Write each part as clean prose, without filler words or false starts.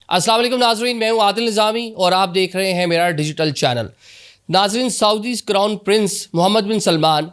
अस्सलाम वालेकुम नाजरीन, मैं हूं आदिल निज़ामी और आप देख रहे हैं मेरा डिजिटल चैनल। नाजरीन, Saudi crown Prince Mohammad bin Salman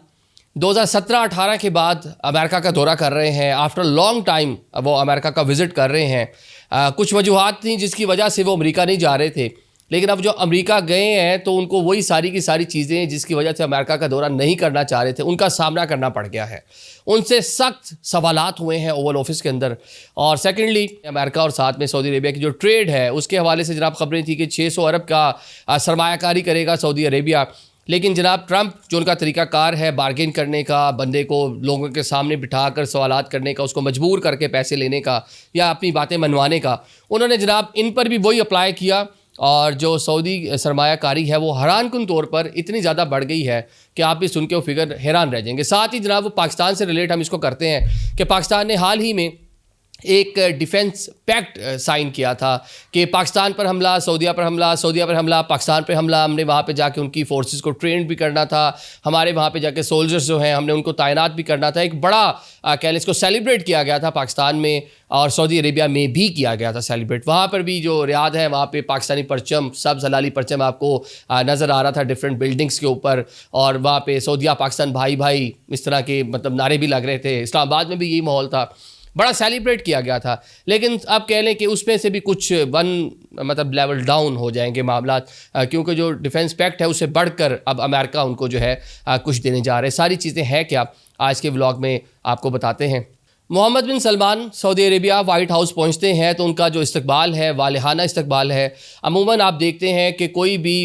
2017-18 के बाद अमेरिका का दौरा कर रहे हैं। आफ्टर लॉन्ग टाइम वो अमेरिका का विज़िट कर रहे हैं। कुछ वजूहात थी जिसकी वजह से वो अमेरिका नहीं जा रहे थे, लेकिन अब जो अमेरिका गए हैं तो उनको वही सारी की सारी चीज़ें जिसकी वजह से अमेरिका का दौरा नहीं करना चाह रहे थे उनका सामना करना पड़ गया है। उनसे सख्त सवालात हुए हैं ओवल ऑफिस के अंदर। और सेकेंडली, अमेरिका और साथ में सऊदी अरेबिया की जो ट्रेड है उसके हवाले से जनाब खबरें थी कि 600 अरब का सरमायाकारी करेगा सऊदी अरेबिया। लेकिन जनाब ट्रंप जो उनका तरीक़ाकार है बार्गेन करने का, बंदे को लोगों के सामने बिठा कर सवालात करने का, उसको मजबूर करके पैसे लेने का या अपनी बातें मनवाने का, उन्होंने जनाब इन पर भी वही अप्लाई किया। और जो सऊदी सरमायाकारी है वो हैरानकुन तौर पर इतनी ज़्यादा बढ़ गई है कि आप भी सुन के वो फिगर हैरान रह जाएंगे। साथ ही जनाब वो पाकिस्तान से रिलेट हम इसको करते हैं कि पाकिस्तान ने हाल ही में एक डिफेंस पैक्ट साइन किया था कि पाकिस्तान पर हमला, सऊदीया पर हमला, सऊदीया पर हमला, पाकिस्तान पर हमला। हमने वहाँ पे जाके उनकी फोर्सेस को ट्रेन भी करना था, हमारे वहाँ पे जाके सोल्जर्स जो हैं हमने उनको तैनात भी करना था। एक बड़ा कह लें इसको सेलिब्रेट किया गया था पाकिस्तान में और सऊदी अरेबिया में भी किया गया था सेलिब्रेट। वहाँ पर भी जो रियाद है वहाँ पे पाकिस्तानी परचम, सब्ज़ हलाली परचम आपको नज़र आ रहा था डिफरेंट बिल्डिंग्स के ऊपर। और वहाँ पे सऊदीया पाकिस्तान भाई भाई इस तरह के मतलब नारे भी लग रहे थे। इस्लामाबाद में भी यही माहौल था, बड़ा सेलिब्रेट किया गया था। लेकिन अब कह लें कि उसमें से भी कुछ मतलब लेवल डाउन हो जाएंगे मामला, क्योंकि जो डिफेंस पैक्ट है उससे बढ़कर अब अमेरिका उनको जो है कुछ देने जा रहे हैं। सारी चीज़ें हैं क्या आज के व्लॉग में आपको बताते हैं। Mohammed bin Salman Saudi Arabia White House पहुंचते हैं तो उनका जो इस्तकबाल है वालिहाना इस्तकबाल है। अमूमन आप देखते हैं कि कोई भी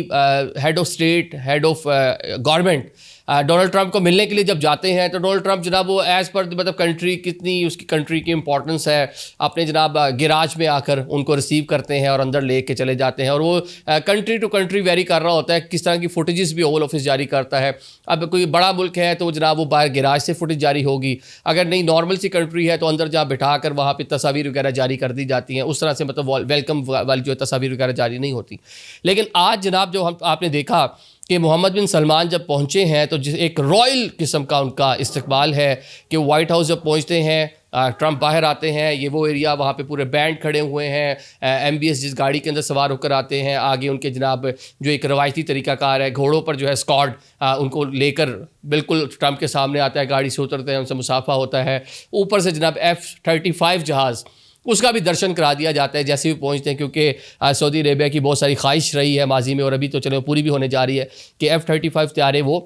head of state, head of government Donald Trump को मिलने के लिए जब जाते हैं तो डोनाल्ड ट्रंप जनाब वो एज़ पर मतलब कंट्री कितनी उसकी कंट्री की इंपॉर्टेंस है अपने जनाब गिराज में आकर उनको रिसीव करते हैं और अंदर ले के चले जाते हैं। और वो कंट्री टू कंट्री वेरी कर रहा होता है, किस तरह की फुटेजेस भी ओवल ऑफिस जारी करता है। अब कोई बड़ा मुल्क है तो जनाब वो बाहर गिराज से फुटेज जारी होगी, अगर नहीं नॉर्मल सी कंट्री है तो अंदर जहाँ बिठा कर वहाँ पर तस्वीर वगैरह जारी कर दी जाती हैं। उस तरह से मतलब वेलकम वाली जो तस्वीर वगैरह जारी नहीं होती। लेकिन आज जनाब जो आपने देखा कि मोहम्मद बिन सलमान जब पहुँचे हैं तो एक रॉयल किस्म का उनका इस्तकबाल है कि वाइट हाउस जब पहुँचते हैं ट्रंप बाहर आते हैं, ये वो एरिया वहाँ पे पूरे बैंड खड़े हुए हैं। MBS जिस गाड़ी के अंदर सवार होकर आते हैं, आगे उनके जनाब जो एक रवायती तरीक़ाकार है घोड़ों पर जो है स्क्वाड उनको लेकर बिल्कुल ट्रंप के सामने आता है, गाड़ी से उतरते हैं, उनसे मुसाफा होता है। ऊपर से जनाब F-35 जहाज़ उसका भी दर्शन करा दिया जाता है जैसे भी पहुंचते हैं, क्योंकि सऊदी अरेबिया की बहुत सारी ख्वाहिश रही है माजी में और अभी तो चलो पूरी भी होने जा रही है कि F-35 तैयारे वो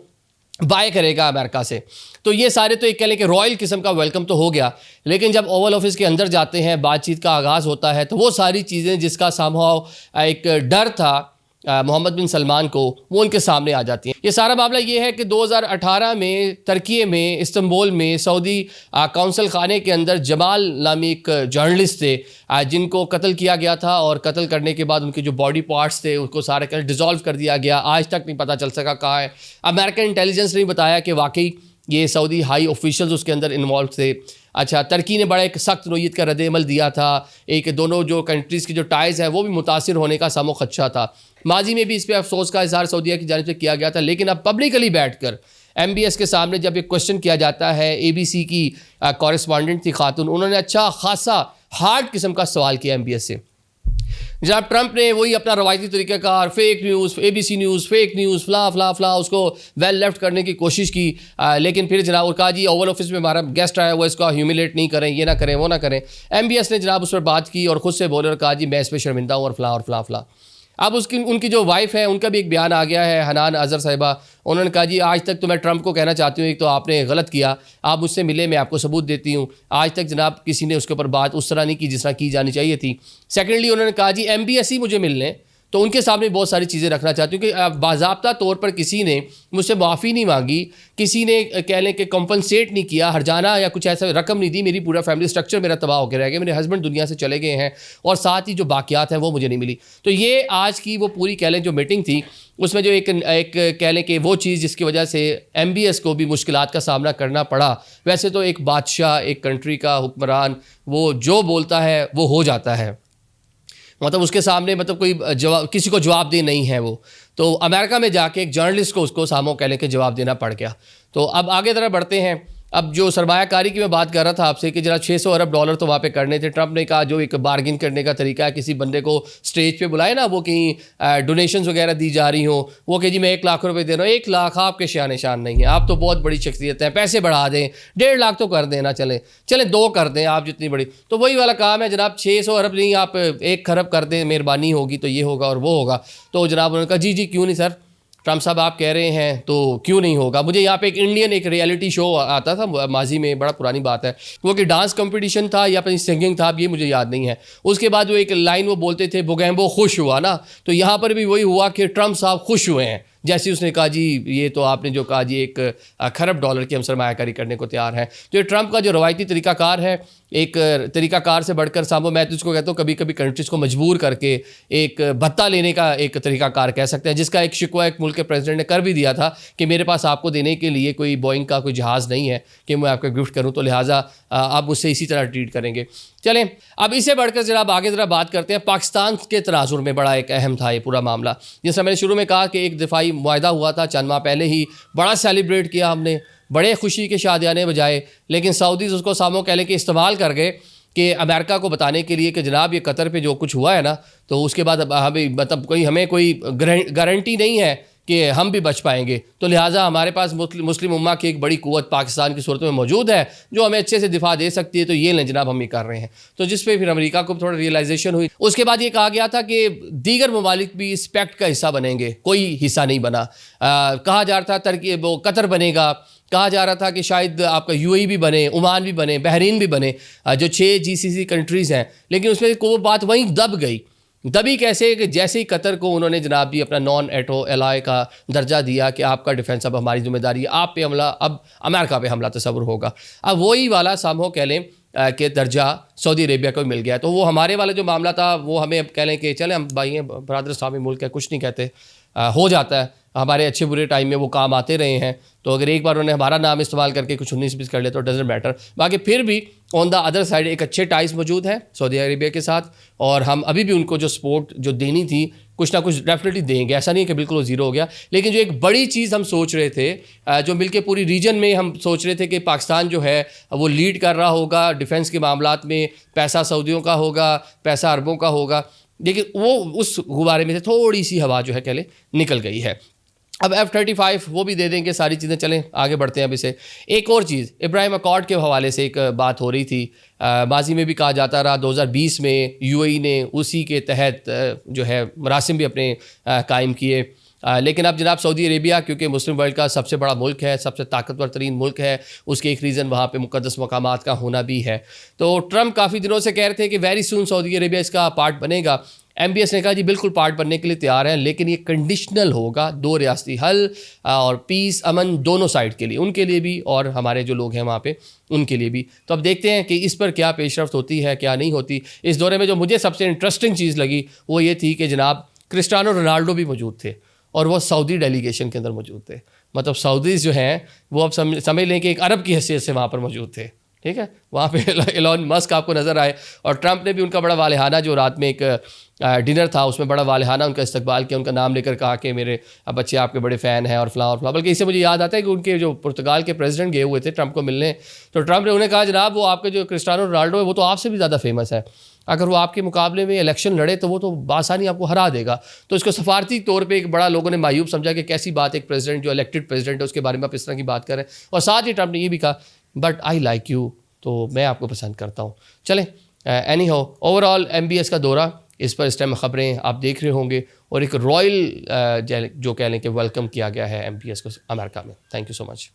बाय करेगा अमेरिका से। तो ये सारे तो एक कह लें कि रॉयल किस्म का वेलकम तो हो गया। लेकिन जब ओवल ऑफिस के अंदर जाते हैं, बातचीत का आगाज़ होता है तो वो सारी चीज़ें जिसका समहाउ एक डर था मोहम्मद बिन सलमान को, वो उनके सामने आ जाती हैं। ये सारा मामला ये है कि 2018 में तुर्की में इस्तांबुल में सऊदी काउंसिल खाने के अंदर जमाल नामी एक जर्नलिस्ट थे जिनको कत्ल किया गया था। और कत्ल करने के बाद उनके जो बॉडी पार्ट्स थे उसको सारे कर डिज़ोल्व कर दिया गया। आज तक नहीं पता चल सका कहाँ है। अमेरिकन इंटेलिजेंस ने बताया कि वाकई ये सऊदी हाई ऑफिशियल्स उसके अंदर इन्वॉल्व थे। अच्छा, तुर्की ने बड़ा एक सख्त नोयत का रद्द-ए-अमल दिया था। एक दोनों जो कंट्रीज़ की जो टाइज़ है वो भी मुतासिर होने का समो खदशा था। माजी में भी इस पर अफसोस का इज़हार सऊदीया की जानिब से किया गया था। लेकिन अब पब्लिकली बैठकर MBS के सामने जब एक क्वेश्चन किया जाता है, ABC की कॉरेस्पॉन्डेंट थी खातून, उन्होंने अच्छा खासा हार्ड किस्म का सवाल किया MBS से। जनाब ट्रंप ने वही अपना रवायती तरीक़ाकार fake news, ABC news, fake news, फला उसको वेल लेफ्ट करने की कोशिश की। लेकिन फिर जनाब कहा जी ओवल ऑफिस में हमारा गेस्ट आया हुआ, इसको ह्यूमिलेट नहीं करें, ये ना करें, वो ना करें। MBS ने जनाब उस पर बात की और ख़ुद से बोले और कहा जी मैं इस पर शर्मिंदा हूँ और फला। अब उनकी जो वाइफ है उनका भी एक बयान आ गया है, हनान अज़हर साहिबा। उन्होंने कहा जी आज तक तो मैं ट्रंप को कहना चाहती हूँ एक तो आपने गलत किया, आप मुझसे मिले, मैं आपको सबूत देती हूँ। आज तक जनाब किसी ने उसके ऊपर बात उस तरह नहीं की जिस तरह की जानी चाहिए थी। सेकेंडली उन्होंने कहा जी MBS ही मुझे मिल लें तो उनके सामने बहुत सारी चीज़ें रखना चाहती हूँ कि बाज़ाब्ता तौर पर किसी ने मुझसे माफ़ी नहीं मांगी, किसी ने कह लें कि कॉम्पनसेट नहीं किया, हरजाना या कुछ ऐसा रकम नहीं दी। मेरी पूरा फैमिली स्ट्रक्चर मेरा तबाह होकर रह गया, मेरे हस्बैंड दुनिया से चले गए हैं और साथ ही जो बाकियात हैं वो मुझे नहीं मिली। तो ये आज की वो पूरी कह लें जो मीटिंग थी उसमें जो एक कह लें कि वो चीज़ जिसकी वजह से MBS को भी मुश्किलात का सामना करना पड़ा। वैसे तो एक बादशाह, एक कंट्री का हुक्मरान, वो जो बोलता है वो हो जाता है, मतलब उसके सामने मतलब कोई जवाब किसी को जवाब दे नहीं है वो। तो अमेरिका में जाके एक जर्नलिस्ट को उसको सामो कह लें कि जवाब देना पड़ गया। तो अब आगे तरह बढ़ते हैं اب جو سرمایہ کاری کی میں بات کر رہا تھا آپ سے کہ جناب 600 ارب ڈالر تو وہاں پہ کرنے تھے، ٹرمپ نے کہا جو ایک بارگن کرنے کا طریقہ ہے، کسی بندے کو اسٹیج پہ بلائے نا، وہ کہیں ڈونیشنز وغیرہ دی جا رہی ہوں، وہ کہ جی میں 1 لاکھ روپے دے رہا ہوں، 1 لاکھ آپ کے شان نشان نہیں ہے، آپ تو بہت بڑی شخصیت ہیں، پیسے بڑھا دیں، 1.5 لاکھ تو کر دیں نا، چلیں 2 کر دیں آپ جتنی بڑی، تو وہی والا کام ہے جناب، 600 ارب نہیں آپ 1 کھرب کر دیں، مہربانی ہوگی تو یہ ہوگا اور وہ ہوگا. تو جناب انہوں نے کہا جی کیوں نہیں سر، ٹرمپ صاحب آپ کہہ رہے ہیں تو کیوں نہیں ہوگا. مجھے یہاں پہ ایک انڈین ایک ریئلٹی شو آتا تھا ماضی میں، بڑا پرانی بات ہے، وہ کہ ڈانس کمپٹیشن تھا یا پھر سنگنگ تھا، اب یہ مجھے یاد نہیں ہے. اس کے بعد وہ ایک لائن وہ بولتے تھے بوگیمبو خوش ہوا نا، تو یہاں پر بھی وہی ہوا کہ ٹرمپ صاحب خوش ہوئے ہیں، جیسے اس نے کہا جی یہ تو آپ نے جو کہا جی 1 کھرب ڈالر کی ہم سرمایہ کاری کرنے کو تیار ہیں. تو یہ ٹرمپ کا جو روایتی طریقہ کار ہے، ایک طریقہ کار سے بڑھ کر سامو، میں تو اس کو کہتا ہوں کبھی کبھی کنٹریز کو مجبور کر کے ایک بھتہ لینے کا ایک طریقہ کار کہہ سکتے ہیں، جس کا ایک شکوہ ایک ملک کے پریزیڈنٹ نے کر بھی دیا تھا کہ میرے پاس آپ کو دینے کے لیے کوئی بوئنگ کا کوئی جہاز نہیں ہے کہ میں آپ کا گفٹ کروں، تو لہٰذا آپ مجھ سے اسی طرح ٹریٹ کریں گے. چلیں اب اسے بڑھ کر جناب آگے ذرا بات کرتے ہیں. پاکستان کے تناظر میں بڑا ایک اہم تھا یہ پورا معاملہ، جس میں نے شروع میں کہا کہ ایک دفاعی معاہدہ ہوا تھا چند ماہ پہلے ہی، بڑا سیلیبریٹ کیا ہم نے، بڑے خوشی کے شادیانے بجائے، لیکن سعودیز اس کو سامو کہہ لیں کہ استعمال کر گئے کہ امریکہ کو بتانے کے لیے کہ جناب یہ قطر پہ جو کچھ ہوا ہے نا، تو اس کے بعد ہمیں مطلب ہمیں کوئی گارنٹی نہیں ہے کہ ہم بھی بچ پائیں گے، تو لہٰذا ہمارے پاس مسلم امہ کی ایک بڑی قوت پاکستان کی صورت میں موجود ہے جو ہمیں اچھے سے دفاع دے سکتی ہے، تو یہ لیں جناب ہم یہ کر رہے ہیں. تو جس پہ پھر امریکہ کو تھوڑا ریئلائزیشن ہوئی. اس کے بعد یہ کہا گیا تھا کہ دیگر ممالک بھی اس پیکٹ کا حصہ بنیں گے، کوئی حصہ نہیں بنا. کہا جا رہا تھا وہ قطر بنے گا، کہا جا رہا تھا کہ شاید آپ کا UAE بھی بنے، عمان بھی بنے، بحرین بھی بنے، جو 6 GCC کنٹریز ہیں، لیکن اس میں وہ بات وہیں دب گئی. دبی کیسے کہ جیسے ہی قطر کو انہوں نے جناب بھی اپنا نان ایٹو الائے کا درجہ دیا کہ آپ کا ڈیفنس اب ہماری ذمہ داری ہے، آپ پہ حملہ اب امریکہ پہ حملہ تصور ہوگا. اب وہی والا سامو کہہ لیں کہ درجہ سعودی عربیہ کو مل گیا. تو وہ ہمارے والا جو معاملہ تھا وہ ہمیں اب کہہ لیں کہ چلیں ہم بھائی ہیں، برادر اسلامی ملک ہے، کچھ نہیں کہتے، ہو جاتا ہے، ہمارے اچھے برے ٹائم میں وہ کام آتے رہے ہیں. تو اگر ایک بار انہوں نے ہمارا نام استعمال کر کے کچھ 19-20 کر لے تو ڈزنٹ میٹر. باقی پھر بھی آن دا ادر سائڈ ایک اچھے ٹائز موجود ہیں سعودی عربیہ کے ساتھ، اور ہم ابھی بھی ان کو جو سپورٹ جو دینی تھی کچھ نہ کچھ ڈیفینیٹلی دیں گے. ایسا نہیں کہ بالکل وہ زیرو ہو گیا، لیکن جو ایک بڑی چیز ہم سوچ رہے تھے، جو مل کے پوری ریجن میں ہم سوچ رہے تھے کہ پاکستان جو ہے وہ لیڈ کر رہا ہوگا ڈیفنس کے معاملات میں، پیسہ سعودیوں کا ہوگا، پیسہ عربوں کا ہوگا، لیکن وہ اس غبارے میں سے تھوڑی سی ہوا جو ہے کہہ لیں نکل گئی ہے. اب F-35 وہ بھی دے دیں گے، ساری چیزیں. چلیں آگے بڑھتے ہیں اب اسے. ایک اور چیز ابراہیم اکارڈ کے حوالے سے ایک بات ہو رہی تھی، ماضی میں بھی کہا جاتا رہا، 2020 میں UAE نے اسی کے تحت جو ہے مراسم بھی اپنے قائم کیے. لیکن اب جناب سعودی عربیہ کیونکہ مسلم ورلڈ کا سب سے بڑا ملک ہے، سب سے طاقتور ترین ملک ہے، اس کے ایک ریزن وہاں پہ مقدس مقامات کا ہونا بھی ہے. تو ٹرمپ کافی دنوں سے کہہ رہے تھے کہ ویری سون سعودی عربیہ اس کا پارٹ بنے گا. MBS نے کہا جی بالکل پارٹ بننے کے لیے تیار ہیں، لیکن یہ کنڈیشنل ہوگا 2 ریاستی حل اور پیس امن دونوں سائڈ کے لیے، ان کے لیے بھی اور ہمارے جو لوگ ہیں وہاں پہ ان کے لیے بھی. تو اب دیکھتے ہیں کہ اس پر کیا پیش رفت ہوتی ہے کیا نہیں ہوتی. اس دورے میں جو مجھے سب سے انٹرسٹنگ چیز لگی وہ یہ تھی کہ جناب کرسٹیانو رونالڈو بھی موجود تھے اور وہ سعودی ڈیلیگیشن کے اندر موجود تھے. مطلب سعودیز جو ہیں وہ اب سمجھ لیں کہ ایک عرب کی حیثیت سے وہاں پر موجود تھے. ٹھیک ہے، وہاں پہ ایلون مسک آپ کو نظر آئے، اور ٹرمپ نے بھی ان کا بڑا والہانہ جو رات میں ایک ڈنر تھا اس میں بڑا والہانہ ان کا استقبال کیا، ان کا نام لے کر کہا کہ میرے بچے آپ کے بڑے فین ہیں اور فلاں اور فلاں. بلکہ اس سے مجھے یاد آتا ہے کہ ان کے جو پرتگال کے پریزیڈنٹ گئے ہوئے تھے ٹرمپ کو ملنے، تو ٹرمپ نے انہیں کہا جناب وہ آپ کے جو کرسٹیانو رونالڈو ہے وہ تو آپ سے بھی زیادہ فیمس ہے، اگر وہ آپ کے مقابلے میں الیکشن لڑے تو وہ تو بآسانی آپ کو ہرا دے گا. تو اس کو سفارتی طور پہ ایک بڑا لوگوں نے معیوب سمجھا کہ کیسی بات ایک پریزیڈنٹ جو الیکٹڈ پریزیڈنٹ ہے اس کے بارے میں آپ اس طرح کی بات کریں. اور ساتھ ہی ٹرمپ نے یہ بھی کہا بٹ آئی لائک یو، تو میں آپ کو پسند کرتا ہوں. چلیں اینی ہو اوور آل MBS کا دورہ، اس پر اس ٹائم خبریں آپ دیکھ رہے ہوں گے، اور ایک رائل جو کہہ لیں کہ ویلکم کیا گیا ہے MBS کو امریکہ میں. Thank you so much.